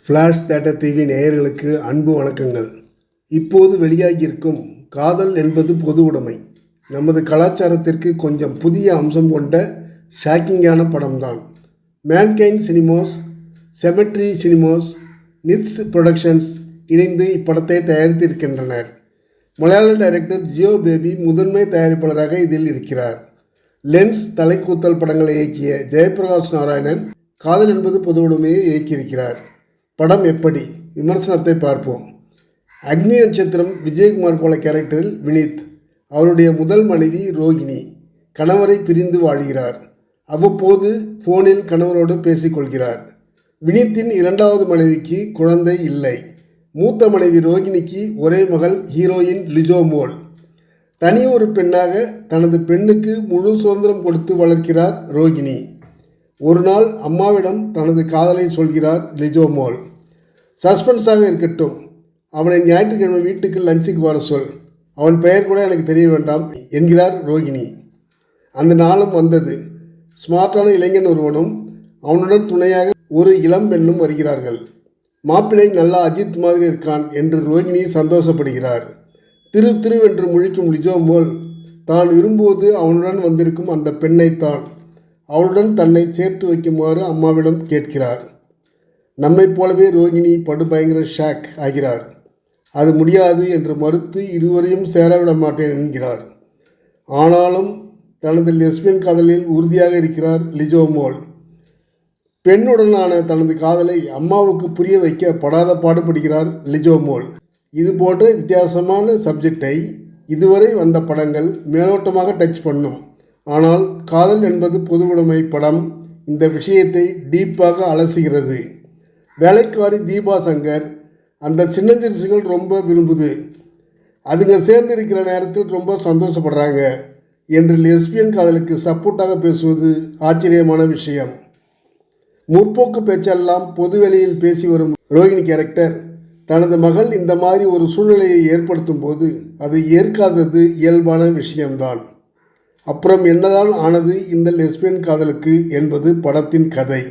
Flash theatre TV நேயர்களுக்கு அன்பு வணக்கங்கள். இப்போது வெளியாகியிருக்கும் காதல் என்பது பொது உடைமை நமது கலாச்சாரத்திற்கு கொஞ்சம் புதிய அம்சம் கொண்ட ஷாக்கிங்கான படம்தான். மேன்கைண்ட் சினிமாஸ், செமெட்ரி சினிமாஸ், நித்ஸ் புரொடக்ஷன்ஸ் இணைந்து இப்படத்தை தயாரித்திருக்கின்றனர். மலையாள டைரக்டர் ஜியோ பேபி முதன்மை தயாரிப்பாளராக இதில் இருக்கிறார். லென்ஸ் தலைக்கூத்தல் படங்களை இயக்கிய ஜெயபிரகாஷ் நாராயணன் காதல் என்பது பொது உடைமையை இயக்கியிருக்கிறார். படம் எப்படி? விமர்சனத்தை பார்ப்போம். அக்னி நட்சத்திரம் விஜயகுமார் போல கேரக்டரில் வினித். அவருடைய முதல் மனைவி ரோகிணி கணவரை பிரிந்து வாழ்கிறார். அவ்வப்போது ஃபோனில் கணவரோடு பேசிக்கொள்கிறார். வினித்தின் இரண்டாவது மனைவிக்கு குழந்தை இல்லை. மூத்த மனைவி ரோகிணிக்கு ஒரே மகள் ஹீரோயின் லிஜோமோல். தனி ஒரு பெண்ணாக தனது பெண்ணுக்கு முழு சுதந்திரம் கொடுத்து வளர்க்கிறார் ரோகிணி. ஒரு நாள் அம்மாவிடம் தனது காதலை சொல்கிறார் லிஜோமோல். சஸ்பென்ஸாக இருக்கட்டும், அவனை ஞாயிற்றுக்கிழமை வீட்டுக்கு லஞ்சுக்கு வர சொல், அவன் பெயர் கூட எனக்கு தெரிய வேண்டாம் என்கிறார் ரோகிணி. அந்த நாளும் வந்தது. ஸ்மார்ட்டான இளைஞன் ஒருவனும் அவனுடன் துணையாக ஒரு இளம் பெண்ணும் வருகிறார்கள். மாப்பிள்ளை நல்லா அஜித் மாதிரி இருக்கான் என்று ரோகிணி சந்தோஷப்படுகிறார். திருவென்று முழிக்கும் லிஜோமோல் தான் விரும்புவது அவனுடன் வந்திருக்கும் அந்த பெண்ணைத்தான். அவளுடன் தன்னை சேர்த்து வைக்குமாறு அம்மாவிடம் கேட்கிறார். நம்மைப் போலவே ரோகிணி படுபயங்கர ஷாக் ஆகிறார். அது முடியாது என்று மறுத்து இருவரையும் சேரவிட மாட்டேன் என்கிறார். ஆனாலும் தனது லெஸ்பியன் காதலில் உறுதியாக இருக்கிறார் லிஜோமோல். பெண்ணுடனான தனது காதலை அம்மாவுக்கு புரிய வைக்க படாத பாடுபடுகிறார் லிஜோமோல். இது போன்ற வித்தியாசமான சப்ஜெக்டை இதுவரை வந்த படங்கள் மேலோட்டமாக டச் பண்ணும். ஆனால் காதல் என்பது பொதுவுடைமை படம் இந்த விஷயத்தை டீப்பாக அலசுகிறது. வேலைக்காரி தீபா சங்கர் அந்த சின்னஞ்சிறுசுகள் ரொம்ப விரும்புது, அதுங்க சேர்ந்து இருக்கிற நேரத்தில் ரொம்ப சந்தோஷப்படுறாங்க என்று லெஸ்பியன் காதலுக்கு சப்போர்ட்டாக பேசுவது ஆச்சரியமான விஷயம். முற்போக்கு பேச்செல்லாம் பொதுவெளியில் பேசி வரும் ரோகிணி கேரக்டர் தனது மகள் இந்த மாதிரி ஒரு சூழ்நிலையை ஏற்படுத்தும் போது அது ஏற்காதது இயல்பான விஷயம்தான். அப்புறம் என்னதான் ஆனது இந்த லெஸ்பியன் காதலுக்கு என்பது படத்தின் கதை.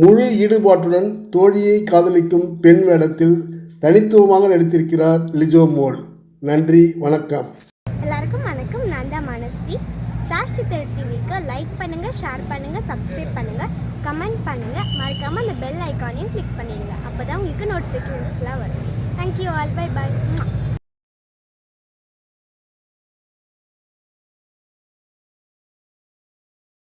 முழு ஈடுபாட்டுடன் தோழியை காதலிக்கும் பெண் வேடத்தில் தனித்துவமாக நடித்திருக்கிறார் லிஜோமோல். நன்றி, வணக்கம். எல்லாருக்கும் வணக்கம். நான் தான் மனஸ்வி. ஃப்ளாஷ் தியேட்டர் டிவிக்கு லைக் பண்ணுங்கள், ஷேர் பண்ணுங்கள், சப்ஸ்கிரைப் பண்ணுங்கள், கமெண்ட் பண்ணுங்கள். மறக்காமல் அந்த பெல் ஐக்கானையும் கிளிக் பண்ணிடுங்க. அப்போ தான் உங்களுக்கு நோட்டிஃபிகேஷன்ஸ்லாம் வரும். Thank you all. Bye bye.